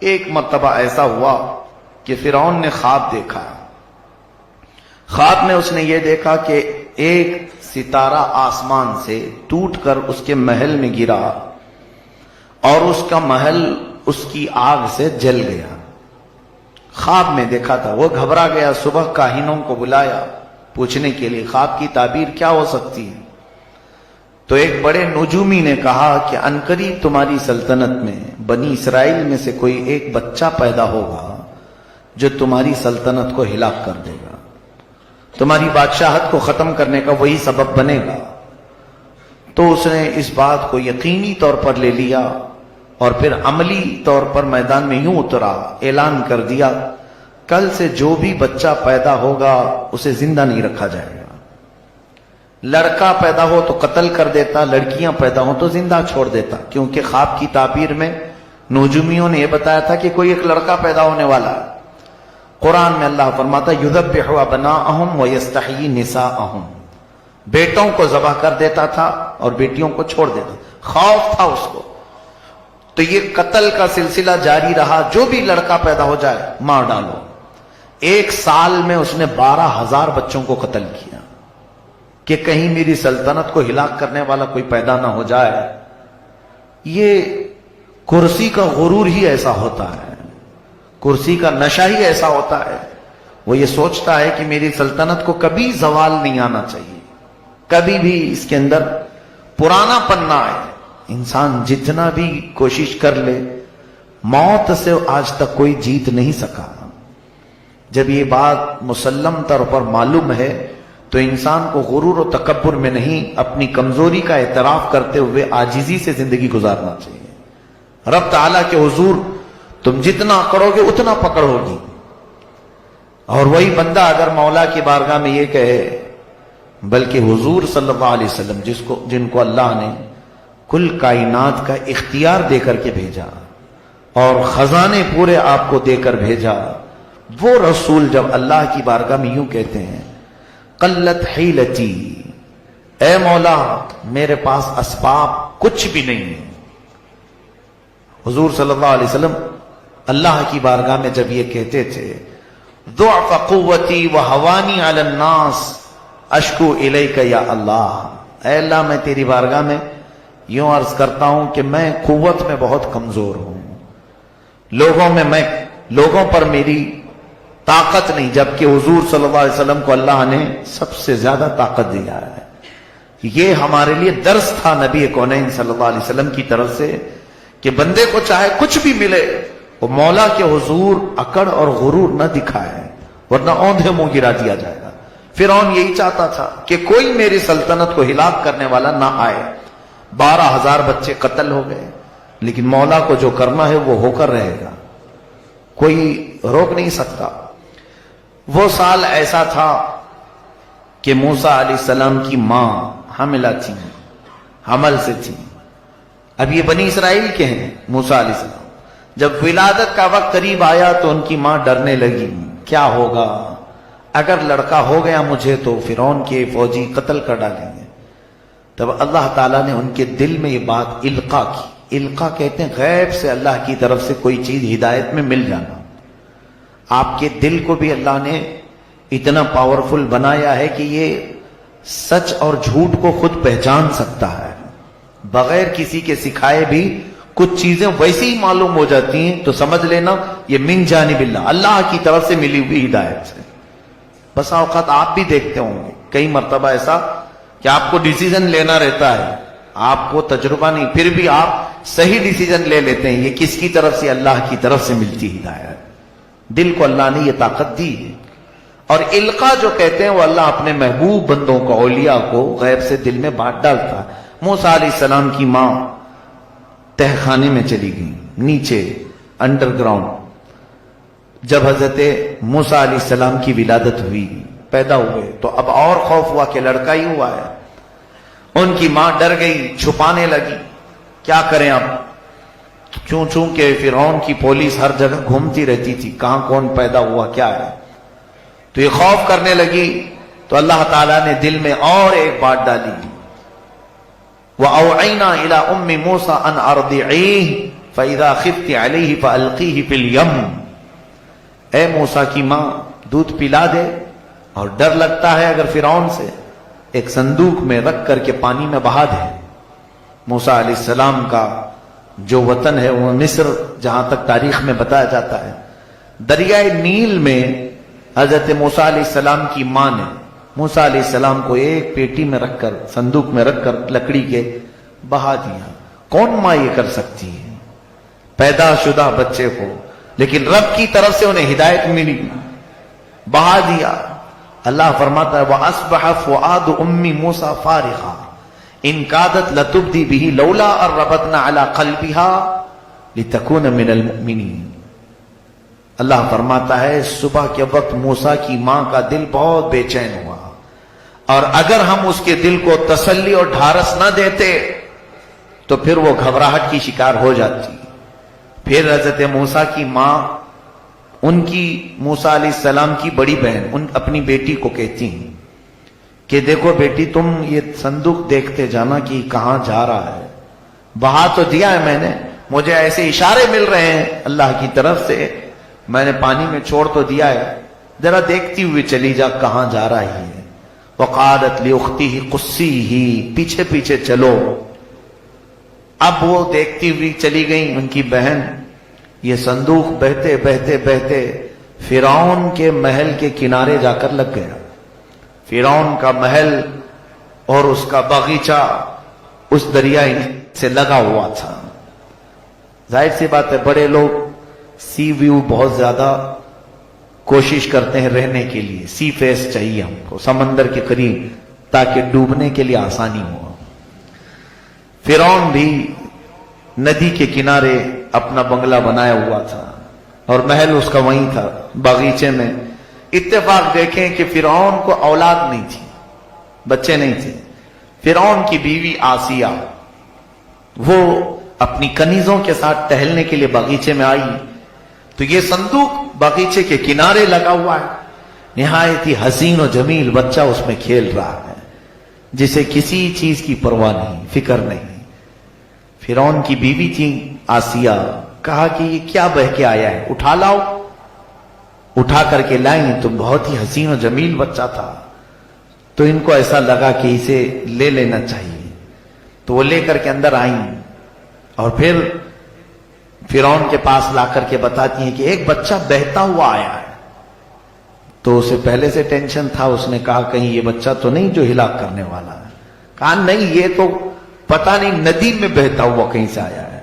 ایک مرتبہ ایسا ہوا کہ فرعون نے خواب دیکھا. خواب میں اس نے یہ دیکھا کہ ایک ستارہ آسمان سے ٹوٹ کر اس کے محل میں گرا اور اس کا محل اس کی آگ سے جل گیا. خواب میں دیکھا تھا. وہ گھبرا گیا. صبح کاہنوں کو بلایا پوچھنے کے لیے خواب کی تعبیر کیا ہو سکتی ہے. تو ایک بڑے نجومی نے کہا کہ عنقریب تمہاری سلطنت میں بنی اسرائیل میں سے کوئی ایک بچہ پیدا ہوگا جو تمہاری سلطنت کو ہلاک کر دے گا, تمہاری بادشاہت کو ختم کرنے کا وہی سبب بنے گا. تو اس نے اس بات کو یقینی طور پر لے لیا اور پھر عملی طور پر میدان میں یوں اترا, اعلان کر دیا کل سے جو بھی بچہ پیدا ہوگا اسے زندہ نہیں رکھا جائے گا. لڑکا پیدا ہو تو قتل کر دیتا, لڑکیاں پیدا ہو تو زندہ چھوڑ دیتا, کیونکہ خواب کی تعبیر میں نجومیوں نے یہ بتایا تھا کہ کوئی ایک لڑکا پیدا ہونے والا ہے. قرآن میں اللہ فرماتا یذبح ابناءہم ویستحیی نساءہم, بیٹوں کو ذبح کر دیتا تھا اور بیٹیوں کو چھوڑ دیتا. خوف تھا اس کو. تو یہ قتل کا سلسلہ جاری رہا. جو بھی لڑکا پیدا ہو جائے مار ڈالو. ایک سال میں اس نے 12,000 بچوں کو قتل کیا کہ کہیں میری سلطنت کو ہلاک کرنے والا کوئی پیدا نہ ہو جائے. یہ کرسی کا غرور ہی ایسا ہوتا ہے, کرسی کا نشہ ہی ایسا ہوتا ہے. وہ یہ سوچتا ہے کہ میری سلطنت کو کبھی زوال نہیں آنا چاہیے, کبھی بھی اس کے اندر پرانا پن نہ آئے. انسان جتنا بھی کوشش کر لے موت سے آج تک کوئی جیت نہیں سکا. جب یہ بات مسلم طور پر معلوم ہے تو انسان کو غرور و تکبر میں نہیں, اپنی کمزوری کا اعتراف کرتے ہوئے عاجزی سے زندگی گزارنا چاہیے. رب تعالیٰ کے حضور تم جتنا کرو گے اتنا پکڑ ہوگی. اور وہی بندہ اگر مولا کی بارگاہ میں یہ کہے, بلکہ حضور صلی اللہ علیہ وسلم جن کو اللہ نے کل کائنات کا اختیار دے کر کے بھیجا اور خزانے پورے آپ کو دے کر بھیجا, وہ رسول جب اللہ کی بارگاہ میں یوں کہتے ہیں قلت حیلتی, اے مولا میرے پاس اسباب کچھ بھی نہیں ہے. حضور صلی اللہ علیہ وسلم اللہ کی بارگاہ میں جب یہ کہتے تھے ضعف قوتی وہوانی علی الناس اشکو الیک یا اللہ, اے اللہ میں تیری بارگاہ میں یوں عرض کرتا ہوں کہ میں قوت میں بہت کمزور ہوں, لوگوں پر میری طاقت نہیں, جبکہ حضور صلی اللہ علیہ وسلم کو اللہ نے سب سے زیادہ طاقت دیا ہے. یہ ہمارے لیے درس تھا نبی کونین صلی اللہ علیہ وسلم کی طرف سے کہ بندے کو چاہے کچھ بھی ملے وہ مولا کے حضور اکڑ اور غرور نہ دکھائے, ورنہ اوندھے منہ گرا دیا جائے گا. فرعون یہی چاہتا تھا کہ کوئی میری سلطنت کو ہلاک کرنے والا نہ آئے. 12,000 بچے قتل ہو گئے, لیکن مولا کو جو کرنا ہے وہ ہو کر رہے گا, کوئی روک نہیں سکتا. وہ سال ایسا تھا کہ موسیٰ علیہ السلام کی ماں حاملہ تھی, حمل سے تھی. اب یہ بنی اسرائیل کے ہیں موسیٰ علیہ السلام. جب ولادت کا وقت قریب آیا تو ان کی ماں ڈرنے لگی, کیا ہوگا اگر لڑکا ہو گیا مجھے تو فرعون کے فوجی قتل کر ڈالیں گے. تب اللہ تعالیٰ نے ان کے دل میں یہ بات القا کی. القا کہتے ہیں غیب سے اللہ کی طرف سے کوئی چیز ہدایت میں مل جانا. آپ کے دل کو بھی اللہ نے اتنا پاورفل بنایا ہے کہ یہ سچ اور جھوٹ کو خود پہچان سکتا ہے, بغیر کسی کے سکھائے بھی کچھ چیزیں ویسے ہی معلوم ہو جاتی ہیں تو سمجھ لینا یہ من جانب اللہ, اللہ کی طرف سے ملی ہوئی ہدایت سے. بس اوقات آپ بھی دیکھتے ہوں گے کئی مرتبہ ایسا کہ آپ کو ڈیسیزن لینا رہتا ہے, آپ کو تجربہ نہیں, پھر بھی آپ صحیح ڈیسیزن لے لیتے ہیں. یہ کس کی طرف سے؟ اللہ کی طرف سے ملتی ہدایت. دل کو اللہ نے یہ طاقت دی ہے. اور القا جو کہتے ہیں وہ اللہ اپنے محبوب بندوں کو, اولیاء کو غیب سے دل میں بانٹ ڈالتا. موسیٰ علیہ السلام کی ماں تہ خانے میں چلی گئی, نیچے انڈر گراؤنڈ. جب حضرت موسیٰ علیہ السلام کی ولادت ہوئی, پیدا ہوئے, تو اب اور خوف ہوا کہ لڑکا ہی ہوا ہے. ان کی ماں ڈر گئی, چھپانے لگی, کیا کریں اب. چونکہ فرعون کی پولیس ہر جگہ گھومتی رہتی تھی, کہاں کون پیدا ہوا کیا ہے, تو یہ خوف کرنے لگی. تو اللہ تعالیٰ نے دل میں اور ایک بات ڈالی, وَأَوْعَيْنَا إِلَىٰ أُمِّ مُوسَىٰ أَنْ أَرْضِعِيهِ فَإِذَا خِفْتِ عَلَيْهِ فَأَلْقِيهِ فِي الْيَمِّ، اے موسیٰ کی ماں دودھ پلا دے، اور ڈر لگتا ہے اگر فرعون سے، ایک صندوق میں رکھ کر کے پانی میں بہا دے۔ موسیٰ علیہ السلام کا جو وطن ہے وہ مصر، جہاں تک تاریخ میں بتایا جاتا ہے، دریائے نیل میں حضرت موسیٰ علیہ السلام کی ماں نے موسیٰ علیہ السلام کو ایک پیٹی میں رکھ کر، صندوق میں رکھ کر لکڑی کے بہا دیا۔ کون ماں یہ کر سکتی ہے پیدا شدہ بچے کو؟ لیکن رب کی طرف سے انہیں ہدایت ملی، بہا دیا۔ اللہ فرماتا ہے وَأَصْبَحَ فُؤَادُ أُمِّ مُوسَىٰ فَارِغًا إِنْ كَادَتْ لَتُبْدِي بِهِ لَوْلَا أَن رَّبَطْنَا عَلَىٰ قَلْبِهَا لِتَكُونَ مِنَ الْمُؤْمِنِينَ۔ اللہ فرماتا ہے صبح کے وقت موسیٰ کی ماں کا دل بہت بے چین ہوا، اور اگر ہم اس کے دل کو تسلی اور ڈھارس نہ دیتے تو پھر وہ گھبراہٹ کی شکار ہو جاتی۔ پھر حضرت موسیٰ کی ماں ان کی موسیٰ علیہ السلام کی بڑی بہن اپنی بیٹی کو کہتی ہیں کہ دیکھو بیٹی، تم یہ صندوق دیکھتے جانا کہ کہاں جا رہا ہے، بہا تو دیا ہے میں نے، مجھے ایسے اشارے مل رہے ہیں اللہ کی طرف سے، میں نے پانی میں چھوڑ تو دیا ہے، ذرا دیکھتی ہوئی چلی جا کہاں جا رہی ہے۔ وقالت لأختہ قصیہ، پیچھے پیچھے چلو۔ اب وہ دیکھتی ہوئی چلی گئی ان کی بہن۔ یہ صندوق بہتے بہتے بہتے فرعون کے محل کے کنارے جا کر لگ گیا۔ فرعون کا محل اور اس کا باغیچہ اس دریائے سے لگا ہوا تھا۔ ظاہر سی بات ہے بڑے لوگ سی ویو بہت زیادہ کوشش کرتے ہیں رہنے کے لیے، سی فیس چاہیے ہم کو، سمندر کے قریب، تاکہ ڈوبنے کے لیے آسانی ہو۔ فرعون بھی ندی کے کنارے اپنا بنگلہ بنایا ہوا تھا اور محل اس کا وہیں تھا باغیچے میں۔ اتفاق دیکھیں کہ فرعون کو اولاد نہیں تھی، بچے نہیں تھے۔ فرعون کی بیوی آسیہ وہ اپنی کنیزوں کے ساتھ ٹہلنے کے لیے باغیچے میں آئی تو یہ صندوق باغیچے کے کنارے لگا ہوا ہے، نہایت ہی حسین و جمیل بچہ اس میں کھیل رہا ہے، جسے کسی چیز کی پرواہ نہیں، فکر نہیں۔ فرعون کی بیوی تھی آسیہ، کہا کہ یہ کیا بہ کے آیا ہے، اٹھا لاؤ۔ اٹھا کر کے لائیں تو بہت ہی حسین و جمیل بچہ تھا، تو ان کو ایسا لگا کہ اسے لے لینا چاہیے، تو وہ لے کر کے اندر آئیں اور پھر فرعون کے پاس لا کر کے بتاتی ہیں کہ ایک بچہ بہتا ہوا آیا ہے۔ تو اسے پہلے سے ٹینشن تھا، اس نے کہا کہیں یہ بچہ تو نہیں جو ہلاک کرنے والا ہے؟ کہا نہیں، یہ تو پتہ نہیں ندی میں بہتا ہوا کہیں سے آیا ہے۔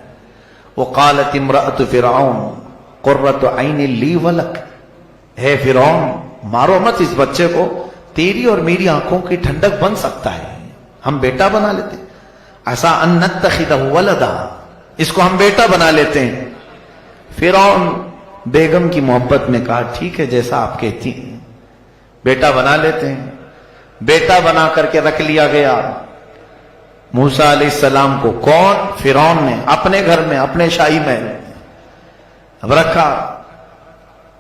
وقالت امرأة فرعون قرۃ عین لی ولک، ہے فرعون مارو مت اس بچے کو، تیری اور میری آنکھوں کی ٹھنڈک بن سکتا ہے، ہم بیٹا بنا لیتے، عسیٰ ان نتخذہ ولدا، اس کو ہم بیٹا بنا لیتے ہیں۔ فرعون بیگم کی محبت میں کہا ٹھیک ہے جیسا آپ کہتی ہیں، بیٹا بنا لیتے ہیں۔ بیٹا بنا کر کے رکھ لیا گیا موسیٰ علیہ السلام کو۔ کون؟ فرعون نے اپنے گھر میں، اپنے شاہی محل میں اب رکھا۔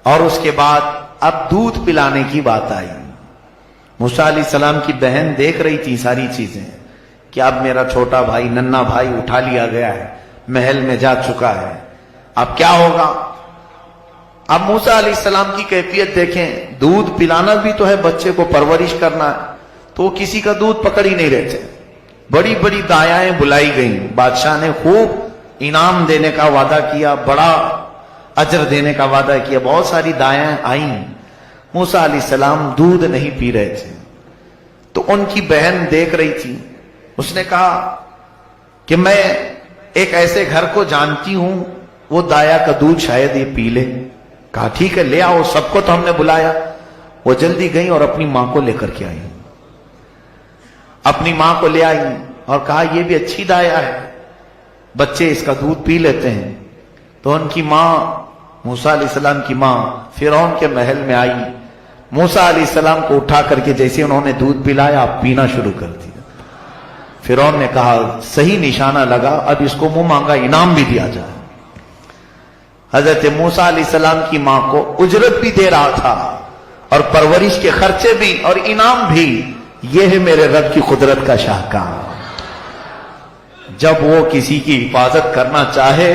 اور اس کے بعد اب دودھ پلانے کی بات آئی۔ موسیٰ علیہ السلام کی بہن دیکھ رہی تھی ساری چیزیں کہ اب میرا چھوٹا بھائی، ننھا بھائی اٹھا لیا گیا ہے، محل میں جا چکا ہے، اب کیا ہوگا؟ اب موسیٰ علیہ السلام کی کیفیت دیکھیں، دودھ پلانا بھی تو ہے، بچے کو پرورش کرنا ہے، تو وہ کسی کا دودھ پکڑ ہی نہیں رہتے۔ بڑی بڑی دایائیں بلائی گئیں، بادشاہ نے خوب انعام دینے کا وعدہ کیا، بڑا اجر دینے کا وعدہ کیا، بہت ساری دایائیں آئیں۔ موسیٰ علیہ السلام دودھ نہیں پی رہے تھے، تو ان کی بہن دیکھ رہی تھی، اس نے کہا کہ میں ایک ایسے گھر کو جانتی ہوں وہ دایا کا دودھ شاید یہ پی لے۔ کہا ٹھیک ہے لے آؤ، سب کو تو ہم نے بلایا۔ وہ جلدی گئیں اور اپنی ماں کو لے کر کے آئی، اپنی ماں کو لے آئی اور کہا یہ بھی اچھی دایا ہے، بچے اس کا دودھ پی لیتے ہیں۔ تو ان کی ماں، موسیٰ علیہ السلام کی ماں فرعون کے محل میں آئی، موسیٰ علیہ السلام کو اٹھا کر کے جیسے انہوں نے دودھ پلایا آپ پینا شروع کر دیا۔ فرعون نے کہا صحیح نشانہ لگا، اب اس کو منہ مانگا انعام بھی دیا جائے۔ حضرت موسیٰ علیہ السلام کی ماں کو اجرت بھی دے رہا تھا اور پرورش کے خرچے بھی اور انعام بھی۔ یہ ہے میرے رب کی قدرت کا شاہکار، جب وہ کسی کی حفاظت کرنا چاہے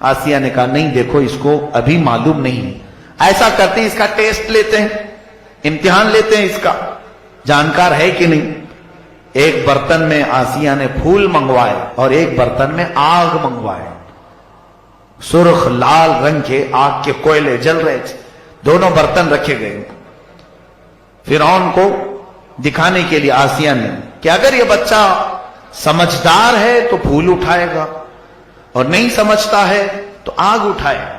آسیہ نے کہا نہیں دیکھو اس کو ابھی معلوم نہیں ہے، ایسا کرتے ہیں اس کا ٹیسٹ لیتے ہیں، امتحان لیتے ہیں اس کا جانکار ہے کہ نہیں۔ ایک برتن میں آسیہ نے پھول منگوائے اور ایک برتن میں آگ منگوائے، سرخ لال رنگ کے آگ کے کوئلے جل رہے تھے، دونوں برتن رکھے گئے فرعون کو دکھانے کے لیے آسیہ نے کہ اگر یہ بچہ سمجھدار ہے تو پھول اٹھائے گا اور نہیں سمجھتا ہے تو آگ اٹھائے گا،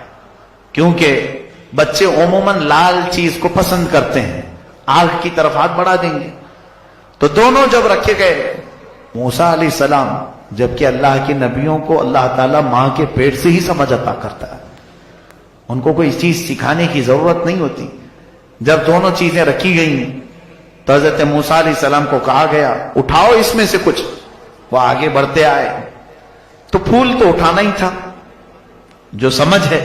کیونکہ بچے عموماً لال چیز کو پسند کرتے ہیں، آگ کی طرف ہاتھ بڑھا دیں گے۔ تو دونوں جب رکھے گئے، موسیٰ علیہ السلام، جبکہ اللہ کے نبیوں کو اللہ تعالیٰ ماں کے پیٹ سے ہی سمجھ عطا کرتا ہے، ان کو کوئی چیز سکھانے کی ضرورت نہیں ہوتی، جب دونوں چیزیں رکھی گئیں تو حضرت موسیٰ علیہ السلام کو کہا گیا اٹھاؤ اس میں سے کچھ، وہ آگے بڑھتے آئے تو پھول تو اٹھانا ہی تھا جو سمجھ ہے،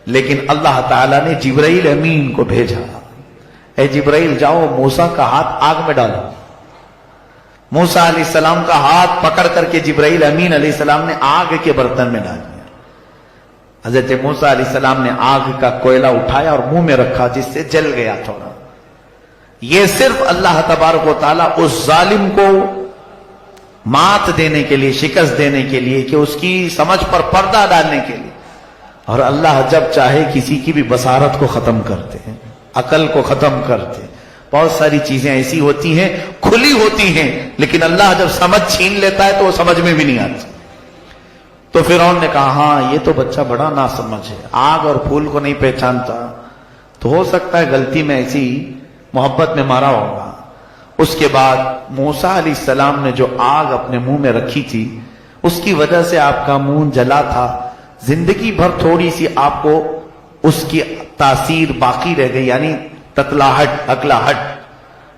لیکن اللہ تعالیٰ نے جبرائیل امین کو بھیجا، اے جبرائیل جاؤ موسیٰ کا ہاتھ آگ میں ڈالو۔ موسیٰ علیہ السلام کا ہاتھ پکڑ کر کے جبرائیل امین علیہ السلام نے آگ کے برتن میں ڈال دیا۔ حضرت موسیٰ علیہ السلام نے آگ کا کوئلہ اٹھایا اور منہ میں رکھا، جس سے جل گیا تھوڑا۔ یہ صرف اللہ تبارک و تعالیٰ اس ظالم کو مات دینے کے لیے، شکست دینے کے لیے، کہ اس کی سمجھ پر پردہ ڈالنے کے لیے۔ اور اللہ جب چاہے کسی کی بھی بصارت کو ختم کرتے ہیں، عقل کو ختم کرتے ہیں۔ بہت ساری چیزیں ایسی ہوتی ہیں کھلی ہوتی ہیں، لیکن اللہ جب سمجھ چھین لیتا ہے تو وہ سمجھ میں بھی نہیں آتی۔ تو فرعون نے کہا ہاں یہ تو بچہ بڑا ناسمجھ ہے، آگ اور پھول کو نہیں پہچانتا، تو ہو سکتا ہے غلطی میں ایسی محبت میں مارا ہوگا۔ اس کے بعد موسیٰ علیہ السلام نے جو آگ اپنے منہ میں رکھی تھی، اس کی وجہ سے آپ کا منہ جلا تھا، زندگی بھر تھوڑی سی آپ کو اس کی تاثیر باقی رہ گئی، یعنی تتلاہٹ، اکلاہٹ۔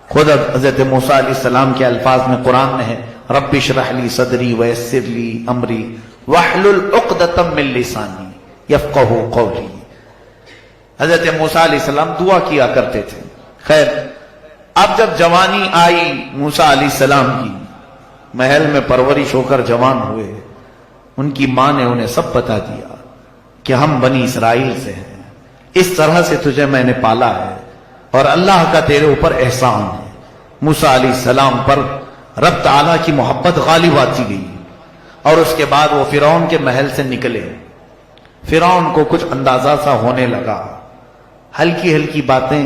خود حضرت موسیٰ علیہ السلام کے الفاظ میں قرآن میں ہے رب اشرح لی صدری ویسر لی امری واحلل عقدۃ من لسانی یفقہوا قولی۔ حضرت موسیٰ علیہ السلام دعا کیا کرتے تھے۔ خیر، اب جب جوانی آئی موسیٰ علیہ السلام کی، محل میں پرورش ہو کر جوان ہوئے، ان کی ماں نے انہیں سب بتا دیا کہ ہم بنی اسرائیل سے ہیں، اس طرح سے تجھے میں نے پالا ہے اور اللہ کا تیرے اوپر احسان ہے۔ موسیٰ علیہ السلام پر رب تعالیٰ کی محبت غالب آتی گئی، اور اس کے بعد وہ فرعون کے محل سے نکلے۔ فرعون کو کچھ اندازہ سا ہونے لگا، ہلکی ہلکی باتیں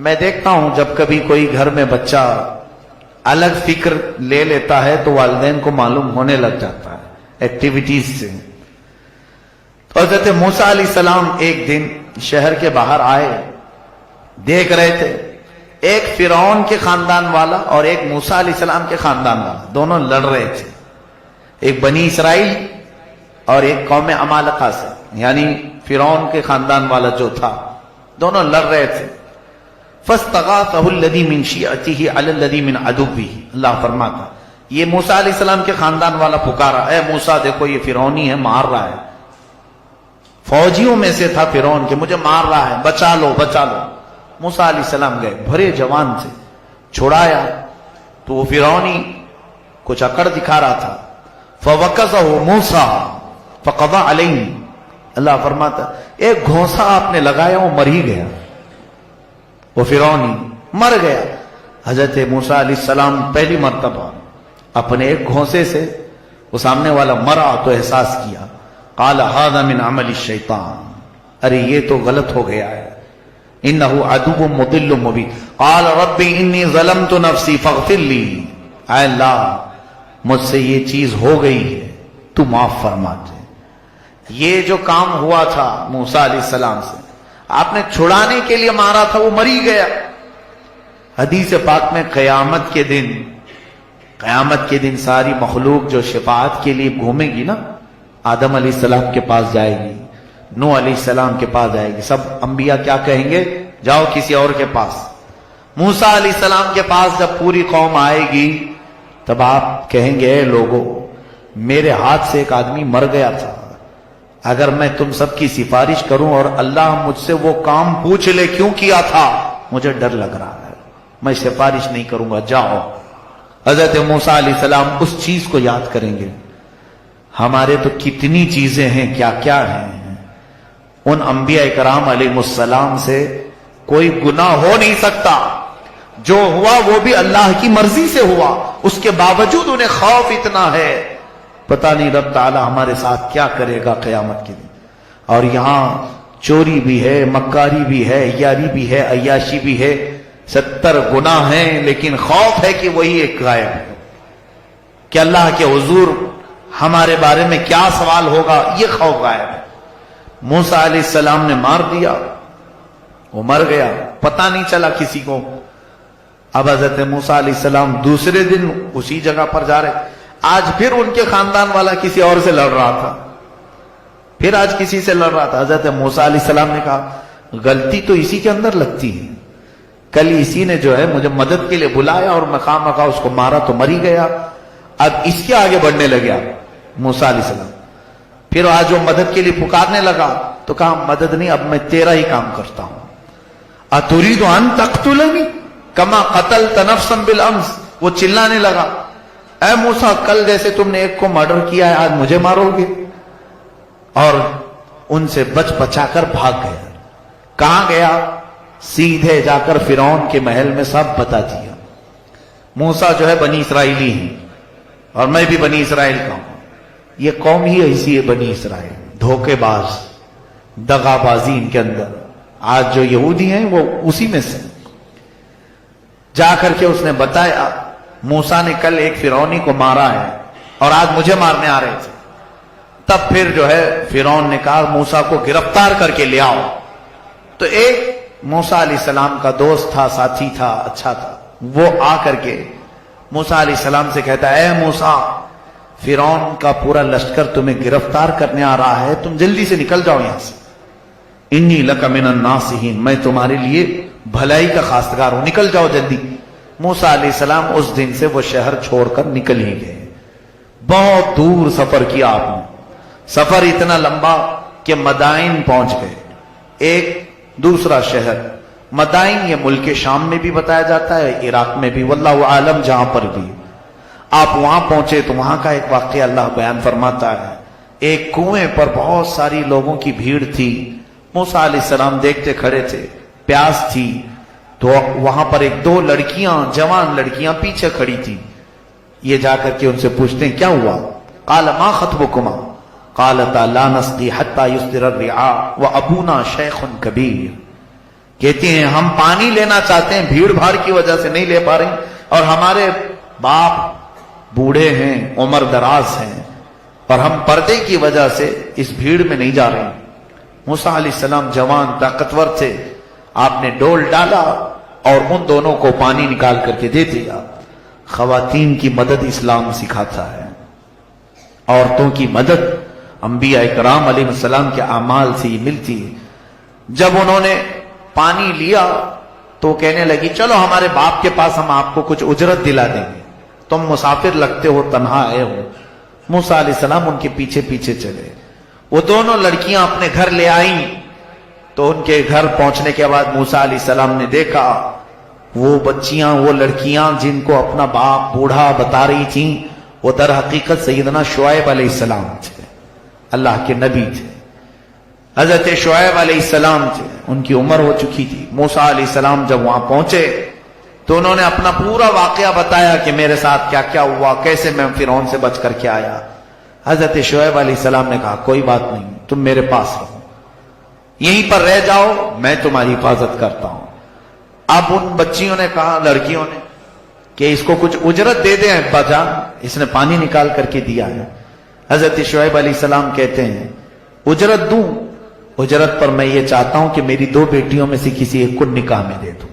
میں دیکھتا ہوں جب کبھی کوئی گھر میں بچہ الگ فکر لے لیتا ہے تو والدین کو معلوم ہونے لگ جاتا ہے ایکٹیویٹیز سے۔ تو حضرت موسیٰ علیہ السلام ایک دن شہر کے باہر آئے، دیکھ رہے تھے ایک فرعون کے خاندان والا اور ایک موسیٰ علیہ السلام کے خاندان والا، دونوں لڑ رہے تھے، ایک بنی اسرائیل اور ایک قوم عمالقہ سے، یعنی فرعون کے خاندان والا جو تھا، دونوں لڑ رہے تھے۔ فاستغاثه الذي من شيعته على الذي من عدوه، اللہ فرماتا یہ موسیٰ علیہ السلام کے خاندان والا پکارا، اے موسیٰ دیکھو یہ فرعونی ہے، مار رہا ہے، فوجیوں میں سے تھا فرعون کہ مجھے مار رہا ہے، بچا لو بچا لو۔ موسیٰ علیہ السلام گئے، بھرے جوان سے چھڑایا تو وہ فرعونی کچھ اکڑ دکھا رہا تھا۔ فوقظه موسیٰ فقضى علیہ، اللہ فرماتا ایک گھونسا آپ نے لگایا وہ مر ہی گیا، وہ فرعونی مر گیا۔ حضرت موسیٰ علیہ السلام پہلی مرتبہ اپنے ایک گھونسے سے وہ سامنے والا مرا تو احساس کیا، قال هذا من عمل الشیطان، ارے یہ تو غلط ہو گیا ہے، انه عدو مضل مبین، قال رب انی ظلمت نفسی فاغفر لی، اے اللہ مجھ سے یہ چیز ہو گئی ہے تو معاف فرما دے۔ یہ جو کام ہوا تھا موسیٰ علیہ السلام سے، آپ نے چھڑانے کے لیے مارا تھا، وہ مری گیا۔ حدیث پاک میں قیامت کے دن ساری مخلوق جو شفاعت کے لیے گھومے گی نا، آدم علیہ السلام کے پاس جائے گی، نوح علیہ السلام کے پاس جائے گی، سب انبیاء کیا کہیں گے؟ جاؤ کسی اور کے پاس۔ موسیٰ علیہ السلام کے پاس جب پوری قوم آئے گی تب آپ کہیں گے اے لوگو، میرے ہاتھ سے ایک آدمی مر گیا تھا، اگر میں تم سب کی سفارش کروں اور اللہ مجھ سے وہ کام پوچھ لے کیوں کیا تھا، مجھے ڈر لگ رہا ہے، میں سفارش نہیں کروں گا، جاؤ۔ حضرت موسیٰ علیہ السلام اس چیز کو یاد کریں گے۔ ہمارے تو کتنی چیزیں ہیں، کیا کیا ہیں. ان انبیاء کرام علیہ السلام سے کوئی گناہ ہو نہیں سکتا. جو ہوا وہ بھی اللہ کی مرضی سے ہوا، اس کے باوجود انہیں خوف اتنا ہے. پتہ نہیں رب تعالی ہمارے ساتھ کیا کرے گا قیامت کے دن. اور یہاں چوری بھی ہے، مکاری بھی ہے، یاری بھی ہے، عیاشی بھی ہے، 70 گناہ ہیں، لیکن خوف ہے کہ وہی ایک غائب ہے کہ اللہ کے حضور ہمارے بارے میں کیا سوال ہوگا، یہ خوف غائب ہے. موسیٰ علیہ السلام نے مار دیا، وہ مر گیا، پتہ نہیں چلا کسی کو. اب حضرت موسیٰ علیہ السلام دوسرے دن اسی جگہ پر جا رہے. آج پھر ان کے خاندان والا کسی اور سے لڑ رہا تھا، پھر آج کسی سے لڑ رہا تھا. حضرت موسیٰ علیہ السلام نے کہا غلطی تو اسی کے اندر لگتی ہے، کل اسی نے جو ہے مجھے مدد کے لیے بلایا اور میں خواہ مخواہ اس کو مارا تو مر ہی گیا. اب اس کے آگے بڑھنے لگا موسیٰ علیہ السلام. پھر آج وہ مدد کے لیے پکارنے لگا تو کہا مدد نہیں، اب میں تیرا ہی کام کرتا ہوں. اتريد ان تقتلنی کما قتلت نفسا بالامس. وہ چلانے لگا اے موسیٰ کل جیسے تم نے ایک کو مرڈر کیا ہے آج مجھے مارو گے. اور ان سے بچ بچا کر بھاگ گیا. کہاں گیا؟ سیدھے جا کر فرعون کے محل میں سب بتا دیا. موسیٰ جو ہے بنی اسرائیلی ہیں اور میں بھی بنی اسرائیل کا ہوں. یہ قوم ہی ایسی ہے بنی اسرائیل، دھوکے باز، دغا بازی ان کے اندر. آج جو یہودی ہیں وہ اسی میں سے. جا کر کے اس نے بتایا موسیٰ نے کل ایک فرعونی کو مارا ہے اور آج مجھے مارنے آ رہے تھے. تب پھر جو ہے فرعون نے کہا موسیٰ کو گرفتار کر کے لے آؤ. تو ایک موسیٰ علیہ السلام کا دوست تھا، ساتھی تھا، اچھا تھا، وہ آ کر کے موسیٰ علیہ السلام سے کہتا ہے اے موسیٰ فرعون کا پورا لشکر تمہیں گرفتار کرنے آ رہا ہے، تم جلدی سے نکل جاؤ یہاں سے. انی لک من الناصحین، میں تمہارے لیے بھلائی کا خواستگار ہوں، نکل جاؤ جلدی. موسیٰ علیہ السلام اس دن سے وہ شہر چھوڑ کر نکل ہی گئے. بہت دور سفر کیا آپ نے، سفر اتنا لمبا کہ مدائن پہنچ گئے. ایک دوسرا شہر مدائن، یہ ملک شام میں بھی بتایا جاتا ہے، عراق میں بھی، واللہ عالم جہاں پر بھی. آپ وہاں پہنچے تو وہاں کا ایک واقعہ اللہ بیان فرماتا ہے. ایک کنویں پر بہت ساری لوگوں کی بھیڑ تھی. موسیٰ علیہ السلام دیکھتے کھڑے تھے، پیاس تھی، تو وہاں پر ایک دو لڑکیاں، جوان لڑکیاں پیچھے کھڑی تھی. یہ جا کر کے ان سے پوچھتے ہیں کیا ہوا؟ قال ما خطبکما قالتا لا نسقی حتی یصدر الرعاء وابونا شیخ کبیر. کہتی ہیں ہم پانی لینا چاہتے ہیں، بھیڑ بھاڑ کی وجہ سے نہیں لے پا رہے، اور ہمارے باپ بوڑھے ہیں، عمر دراز ہیں، اور ہم پردے کی وجہ سے اس بھیڑ میں نہیں جا رہے. موسیٰ علیہ السلام جوان طاقتور تھے، آپ نے ڈول ڈالا اور ان دونوں کو پانی نکال کر کے دے دیا. خواتین کی مدد اسلام سکھاتا ہے، عورتوں کی مدد انبیاء کرام علیہ السلام کے اعمال سے ہی ملتی ہے. جب انہوں نے پانی لیا تو کہنے لگی چلو ہمارے باپ کے پاس ہم آپ کو کچھ اجرت دلا دیں گے، تم مسافر لگتے ہو، تنہا آئے ہو. موسیٰ علیہ السلام ان کے پیچھے پیچھے چلے. وہ دونوں لڑکیاں اپنے گھر لے آئیں تو ان کے گھر پہنچنے کے بعد موسیٰ علیہ السلام نے دیکھا وہ بچیاں، وہ لڑکیاں جن کو اپنا باپ بوڑھا بتا رہی تھیں، وہ در حقیقت سیدنا شعیب علیہ السلام تھے، اللہ کے نبی تھے. حضرت شعیب علیہ السلام تھے، ان کی عمر ہو چکی تھی. موسیٰ علیہ السلام جب وہاں پہنچے تو انہوں نے اپنا پورا واقعہ بتایا کہ میرے ساتھ کیا کیا ہوا، کیسے میں فرعون سے بچ کر کے آیا. حضرت شعیب علیہ السلام نے کہا کوئی بات نہیں، تم میرے پاس رہو، یہیں پر رہ جاؤ، میں تمہاری حفاظت کرتا ہوں. اب ان بچیوں نے کہا، لڑکیوں نے، کہ اس کو کچھ اجرت دے دیں ابا جان، اس نے پانی نکال کر کے دیا ہے. حضرت شعیب علیہ السلام کہتے ہیں اجرت دوں؟ اجرت پر میں یہ چاہتا ہوں کہ میری 2 بیٹیوں میں سے کسی ایک کو نکاح میں دے دوں.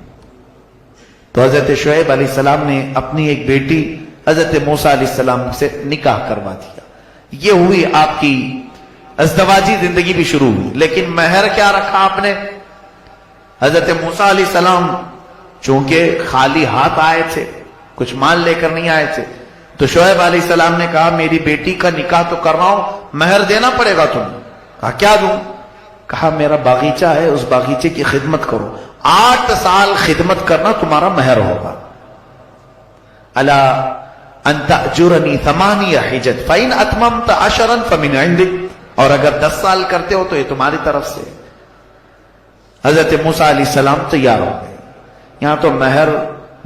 تو حضرت شعیب علیہ السلام نے اپنی ایک بیٹی حضرت موسیٰ علیہ السلام سے نکاح کروا دیا. یہ ہوئی آپ کی ازدواجی زندگی بھی شروع ہوئی. لیکن مہر کیا رکھا آپ نے؟ حضرت موسیٰ علیہ السلام چونکہ خالی ہاتھ آئے تھے، کچھ مال لے کر نہیں آئے تھے، تو شعیب علیہ السلام نے کہا میری بیٹی کا نکاح تو کر رہا ہوں، مہر دینا پڑے گا تمہیں. کہا کیا دوں؟ کہا میرا باغیچہ ہے، اس باغیچے کی خدمت کرو، 8 سال خدمت کرنا تمہارا مہر ہوگا. الا ان تأجرنی 8 حجج فإن اتممت 10 فمن عندک، اور اگر 10 سال کرتے ہو تو یہ تمہاری طرف سے۔ حضرت موسیٰ علیہ السلام تیار ہو گئے۔ یہاں تو مہر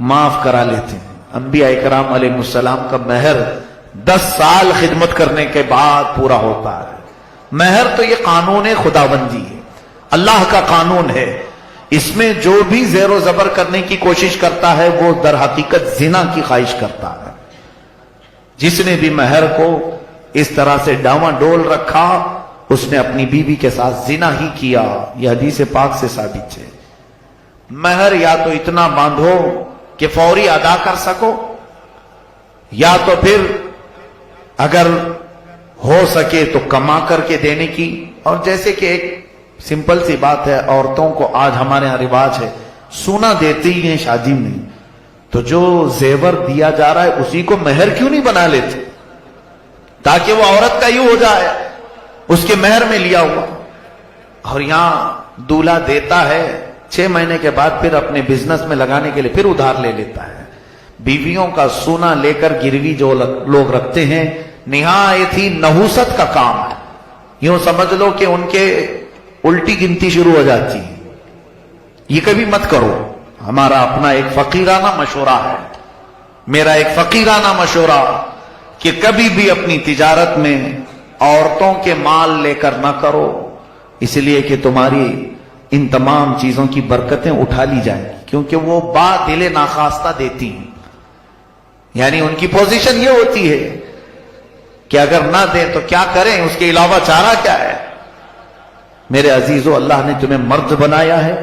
معاف کرا لیتے ہیں، انبیاء کرام علیہ السلام کا مہر 10 سال خدمت کرنے کے بعد پورا ہوتا ہے۔ مہر تو یہ قانون خداوندی ہے، اللہ کا قانون ہے، اس میں جو بھی زیر و زبر کرنے کی کوشش کرتا ہے وہ در حقیقت زنا کی خواہش کرتا ہے۔ جس نے بھی مہر کو اس طرح سے ڈاواں ڈول رکھا اس نے اپنی بیوی کے ساتھ زنا ہی کیا، یہ حدیث پاک سے ثابت ہے۔ مہر یا تو اتنا باندھو کہ فوری ادا کر سکو، یا تو پھر اگر ہو سکے تو کما کر کے دینے کی۔ اور جیسے کہ ایک سمپل سی بات ہے، عورتوں کو آج ہمارے ہاں رواج ہے سونا دیتے ہی ہیں شادی میں، تو جو زیور دیا جا رہا ہے اسی کو مہر کیوں نہیں بنا لیتے تاکہ وہ عورت کا ہی ہو جائے، اس کے مہر میں لیا ہوا۔ اور یہاں دولہا دیتا ہے 6 مہینے کے بعد پھر اپنے بزنس میں لگانے کے لیے پھر ادھار لے لیتا ہے۔ بیویوں کا سونا لے کر گروی جو لوگ رکھتے ہیں نہایت ہی نحوست کا کام ہے، یوں سمجھ لو کہ ان کے الٹی گنتی شروع ہو جاتی ہے۔ یہ کبھی مت کرو، ہمارا اپنا ایک فقیرانہ مشورہ ہے، میرا ایک فقیرانہ مشورہ کہ کبھی بھی اپنی تجارت میں عورتوں کے مال لے کر نہ کرو، اس لیے کہ تمہاری ان تمام چیزوں کی برکتیں اٹھا لی جائیں، کیونکہ وہ با دل ناخواستہ دیتی ہیں۔ یعنی ان کی پوزیشن یہ ہوتی ہے کہ اگر نہ دیں تو کیا کریں، اس کے علاوہ چارہ کیا ہے۔ میرے عزیزو، اللہ نے تمہیں مرد بنایا ہے،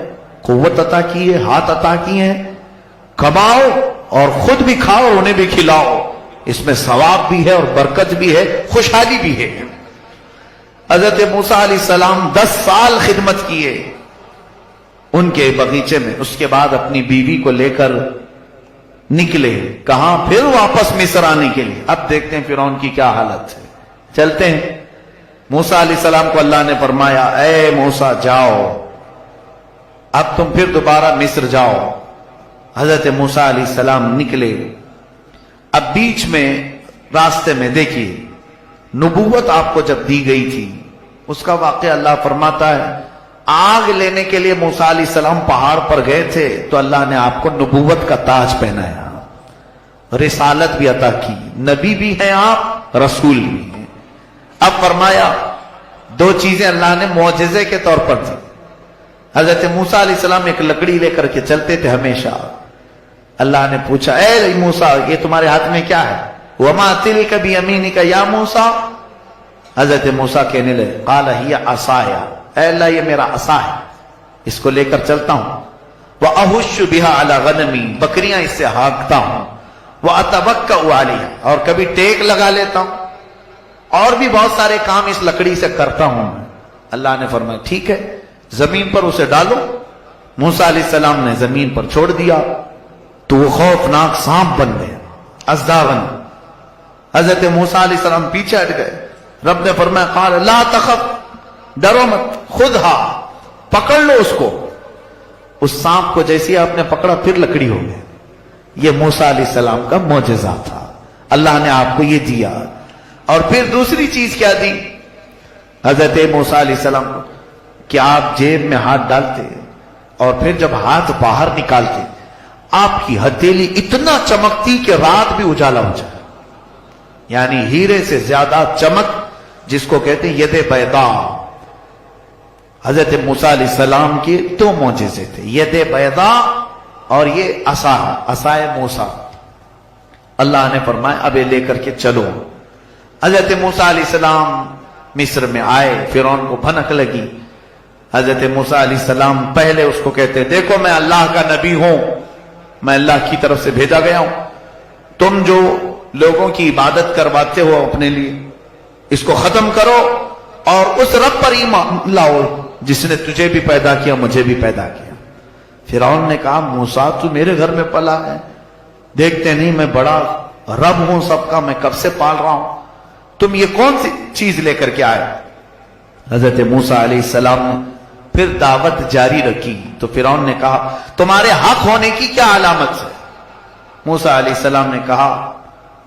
قوت عطا کی ہے، ہاتھ عطا کیے ہیں، کماؤ اور خود بھی کھاؤ اور انہیں بھی کھلاؤ، اس میں ثواب بھی ہے اور برکت بھی ہے، خوشحالی بھی ہے۔ حضرت موسیٰ علیہ السلام 10 سال خدمت کیے ان کے بغیچے میں، اس کے بعد اپنی بیوی کو لے کر نکلے، کہاں؟ پھر واپس مصر آنے کے لیے۔ اب دیکھتے ہیں فرعون کی کیا حالت ہے۔ چلتے ہیں، موسیٰ علیہ السلام کو اللہ نے فرمایا اے موسیٰ جاؤ، اب تم پھر دوبارہ مصر جاؤ۔ حضرت موسیٰ علیہ السلام نکلے۔ اب بیچ میں راستے میں دیکھیے نبوت آپ کو جب دی گئی تھی اس کا واقعہ اللہ فرماتا ہے، آگ لینے کے لیے موسیٰ علیہ السلام پہاڑ پر گئے تھے تو اللہ نے آپ کو نبوت کا تاج پہنایا، رسالت بھی عطا کی، نبی بھی ہیں آپ، رسول بھی ہیں۔ اب فرمایا 2 چیزیں اللہ نے معجزے کے طور پر دی۔ حضرت موسیٰ علیہ السلام ایک لکڑی لے کر کے چلتے تھے ہمیشہ۔ اللہ نے پوچھا اے موسیٰ یہ تمہارے ہاتھ میں کیا ہے؟ وَمَا تِلْكَ بِيَمِينِكَ يَا موسیٰ، حضرت موسیٰ کہنے لگے قَالَ هِيَ عَصَايَ، اے اللہ یہ میرا عصا ہے، اس کو لے کر چلتا ہوں، وَأَهُشُّ بِهَا عَلَى غَنَمِي، بکریاں اس سے ہانکتا ہوں، وَأَتَوَكَّأُ عَلَيْهَا، اور کبھی ٹیک لگا لیتا ہوں، اور بھی بہت سارے کام اس لکڑی سے کرتا ہوں۔ اللہ نے فرمایا ٹھیک ہے، زمین پر اسے ڈالو۔ موسیٰ علیہ السلام نے زمین پر چھوڑ دیا تو وہ خوفناک سانپ بن گیا، ازداغن۔ حضرت موسیٰ علیہ السلام پیچھے ہٹ گئے، رب نے فرمایا قال لا تخف، ڈرو مت، خودھا، پکڑ لو اس کو۔ اس سانپ کو جیسے آپ نے پکڑا پھر لکڑی ہو گئی۔ یہ موسیٰ علیہ السلام کا معجزہ تھا، اللہ نے آپ کو یہ دیا۔ اور پھر دوسری چیز کیا دی حضرت موسیٰ علیہ السلام کو کہ آپ جیب میں ہاتھ ڈالتے اور پھر جب ہاتھ باہر نکالتے آپ کی ہتھیلی اتنا چمکتی کہ رات بھی اجالا ہو جائے، یعنی ہیرے سے زیادہ چمک، جس کو کہتے ہیں ید بیضا۔ حضرت موسیٰ علیہ السلام کے 2 معجزے تھے، ید بیضا اور یہ عصائے موسیٰ۔ اللہ نے فرمایا اب یہ لے کر کے چلو۔ حضرت موسیٰ علیہ السلام مصر میں آئے، فرعون کو بھنک لگی۔ حضرت موسیٰ علیہ السلام پہلے اس کو کہتے دیکھو میں اللہ کا نبی ہوں، میں اللہ کی طرف سے بھیجا گیا ہوں، تم جو لوگوں کی عبادت کرواتے ہو اپنے لیے اس کو ختم کرو اور اس رب پر ایمان لاؤ جس نے تجھے بھی پیدا کیا مجھے بھی پیدا کیا۔ فرعون نے کہا موسیٰ تو میرے گھر میں پلا ہے، دیکھتے نہیں میں بڑا رب ہوں سب کا، میں کب سے پال رہا ہوں، تم یہ کون سی چیز لے کر کے آئے؟ حضرت موسیٰ علیہ السلام نے پھر دعوت جاری رکھی تو فرعون نے کہا تمہارے حق ہونے کی کیا علامت ہے؟ موسیٰ علیہ السلام نے کہا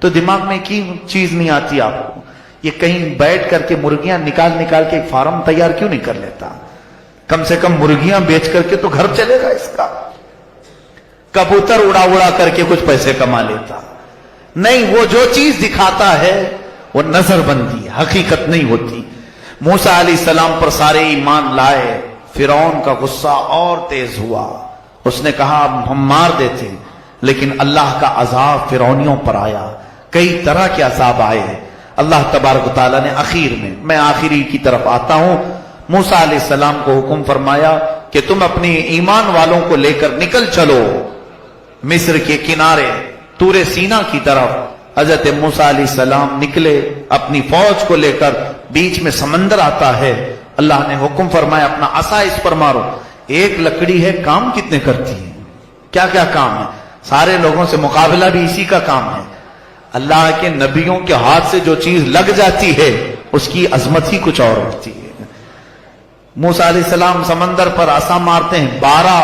تو دماغ میں کی چیز نہیں آتی آپ کو؟ یہ کہیں بیٹھ کر کے مرغیاں نکال نکال کے ایک فارم تیار کیوں نہیں کر لیتا؟ کم سے کم مرغیاں بیچ کر کے تو گھر چلے گا اس کا. کبوتر اڑا اڑا کر کے کچھ پیسے کما لیتا. نہیں، وہ جو چیز دکھاتا ہے وہ نظر بندی، حقیقت نہیں ہوتی. موسیٰ علیہ السلام پر سارے ایمان لائے. فرعون کا غصہ اور تیز ہوا. اس نے کہا ہم مار دیتے، لیکن اللہ کا عذاب فرعونیوں پر آیا. کئی طرح کے عذاب آئے. اللہ تبارک و تعالیٰ نے آخر میں آخری کی طرف آتا ہوں، موسیٰ علیہ السلام کو حکم فرمایا کہ تم اپنی ایمان والوں کو لے کر نکل چلو مصر کے کنارے طور سینا کی طرف. حضرت موسیٰ علیہ السلام نکلے اپنی فوج کو لے کر. بیچ میں سمندر آتا ہے. اللہ نے حکم فرمایا اپنا عصا اس پر مارو. ایک لکڑی ہے، کام کتنے کرتی ہے؟ کیا کیا کام ہے؟ سارے لوگوں سے مقابلہ بھی اسی کا کام ہے. اللہ کے نبیوں کے ہاتھ سے جو چیز لگ جاتی ہے اس کی عظمت ہی کچھ اور ہوتی ہے. موسیٰ علیہ السلام سمندر پر عصا مارتے ہیں. 12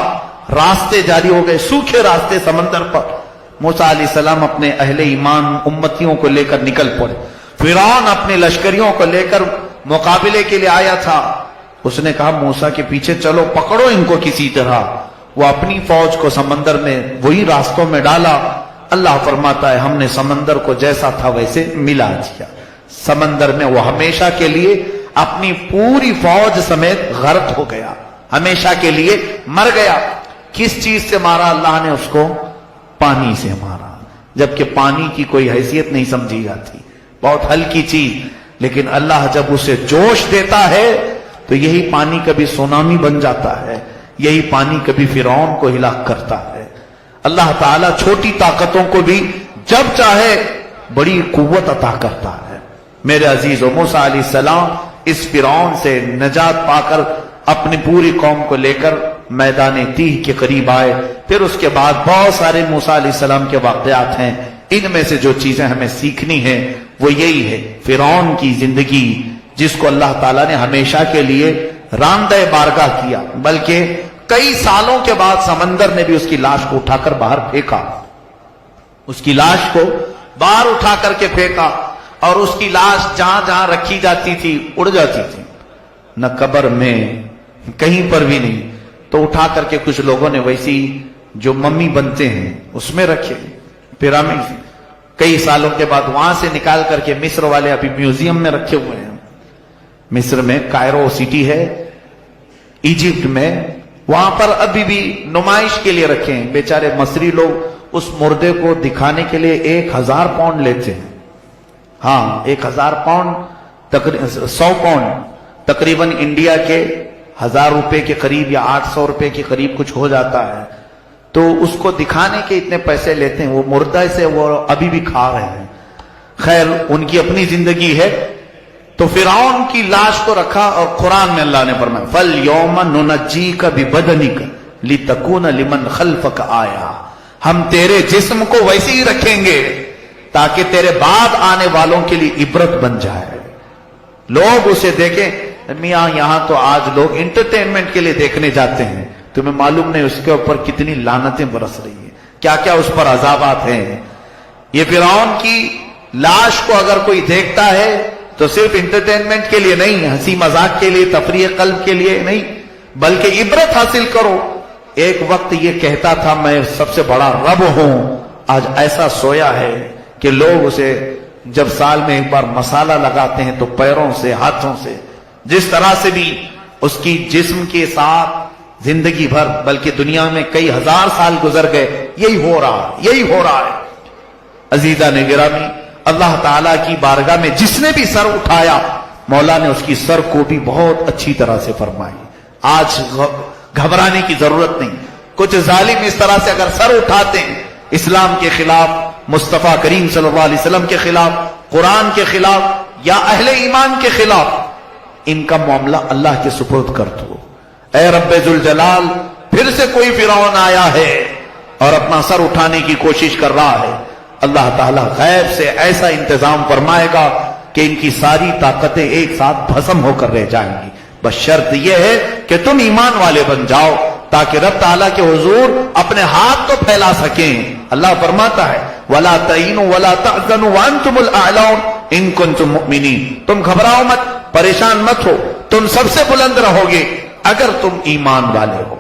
راستے جاری ہو گئے، سوکھے راستے سمندر پر. موسیٰ علیہ السلام اپنے اہل ایمان امتیوں کو لے کر نکل پڑے. فرعون اپنے لشکریوں کو لے کر مقابلے کے لیے آیا تھا. اس نے کہا موسیٰ کے پیچھے چلو، پکڑو ان کو کسی طرح. وہ اپنی فوج کو سمندر میں وہی راستوں میں ڈالا. اللہ فرماتا ہے ہم نے سمندر کو جیسا تھا ویسے ملا دیا. سمندر میں وہ ہمیشہ کے لیے اپنی پوری فوج سمیت غرق ہو گیا، ہمیشہ کے لیے مر گیا. کس چیز سے مارا اللہ نے اس کو؟ پانی سے مارا. جبکہ پانی کی کوئی حیثیت نہیں سمجھی جاتی، بہت ہلکی چیز. لیکن اللہ جب اسے جوش دیتا ہے تو یہی پانی کبھی سونامی بن جاتا ہے، یہی پانی کبھی فرعون کو ہلاک کرتا ہے. اللہ تعالیٰ چھوٹی طاقتوں کو بھی جب چاہے بڑی قوت عطا کرتا ہے. میرے عزیزو، موسیٰ علیہ السلام اس فرعون سے نجات پا کر اپنی پوری قوم کو لے کر میدان تیہ کے قریب آئے. پھر اس کے بعد بہت سارے موسیٰ علیہ السلام کے واقعات ہیں. ان میں سے جو چیزیں ہمیں سیکھنی ہیں وہ یہی ہے، فرعون کی زندگی جس کو اللہ تعالیٰ نے ہمیشہ کے لیے راندہ بارگاہ کیا، بلکہ کئی سالوں کے بعد سمندر نے بھی اس کی لاش کو اٹھا کر باہر پھینکا. اس کی لاش کو باہر اٹھا کر کے پھینکا، اور اس کی لاش جہاں جہاں رکھی جاتی تھی اڑ جاتی تھی. نہ قبر میں کہیں پر بھی نہیں. تو اٹھا کر کے کچھ لوگوں نے ویسی جو ممی بنتے ہیں اس میں رکھے پیرامڈ. کئی سالوں کے بعد وہاں سے نکال کر کے مصر والے ابھی میوزیم میں رکھے ہوئے ہیں. مصر میں کائرو سٹی ہے ایجپٹ میں، وہاں پر ابھی بھی نمائش کے لیے رکھے ہیں. بیچارے مصری لوگ اس مردے کو دکھانے کے لیے 1000 پاؤنڈ لیتے ہیں. ہاں 1000 پاؤنڈ 100 پاؤنڈ تقریباً انڈیا کے 1000 روپے کے قریب یا 800 روپے کے قریب کچھ ہو جاتا ہے. تو اس کو دکھانے کے اتنے پیسے لیتے ہیں. وہ مردہ سے وہ ابھی بھی کھا رہے ہیں. خیر ان کی اپنی زندگی ہے. تو فرعون کی لاش کو رکھا، اور قرآن میں اللہ نے فرمایا فَالْيَوْمَ نُنَجِّيكَ بِبَدَنِكَ لِتَكُونَ لِمَنْ خَلْفَكَ آیَةً. ہم تیرے جسم کو ویسے ہی رکھیں گے تاکہ تیرے بعد آنے والوں کے لیے عبرت بن جائے. لوگ اسے دیکھیں. میاں یہاں تو آج لوگ انٹرٹینمنٹ کے لیے دیکھنے جاتے ہیں، تمہیں معلوم نہیں اس کے اوپر کتنی لعنتیں برس رہی ہیں، کیا کیا اس پر عذابات ہیں. یہ فرعون کی لاش کو اگر کوئی دیکھتا ہے تو صرف انٹرٹینمنٹ کے لیے نہیں، ہنسی مذاق کے لیے، تفریح قلب کے لیے نہیں، بلکہ عبرت حاصل کرو. ایک وقت یہ کہتا تھا میں سب سے بڑا رب ہوں، آج ایسا سویا ہے کہ لوگ اسے جب سال میں ایک بار مسالہ لگاتے ہیں تو پیروں سے ہاتھوں سے جس طرح سے بھی اس کی جسم کے ساتھ زندگی بھر بلکہ دنیا میں کئی ہزار سال گزر گئے. یہی ہو رہا ہے. عزیزہ نے گرامی، اللہ تعالیٰ کی بارگاہ میں جس نے بھی سر اٹھایا مولا نے اس کی سر کو بھی بہت اچھی طرح سے فرمائی. آج گھبرانے کی ضرورت نہیں. کچھ ظالم اس طرح سے اگر سر اٹھاتے ہیں اسلام کے خلاف، مصطفیٰ کریم صلی اللہ علیہ وسلم کے خلاف، قرآن کے خلاف یا اہل ایمان کے خلاف، ان کا معاملہ اللہ کے سپرد کر دو. اے رب ذوالجلال، پھر سے کوئی فرعون آیا ہے اور اپنا سر اٹھانے کی کوشش کر رہا ہے. اللہ تعالیٰ غیب سے ایسا انتظام فرمائے گا کہ ان کی ساری طاقتیں ایک ساتھ بھسم ہو کر رہ جائیں گی. بس شرط یہ ہے کہ تم ایمان والے بن جاؤ تاکہ رب تعالیٰ کے حضور اپنے ہاتھ تو پھیلا سکیں اللہ فرماتا ہے وَلَا تَهِنُوا وَلَا تَحْزَنُوا وَأَنْتُمُ الْأَعْلَوْنَ إِن كُنتُم مُؤْمِنِينَ، تم گھبراؤ مت، پریشان مت ہو، تم سب سے بلند رہو گے اگر تم ایمان والے ہو۔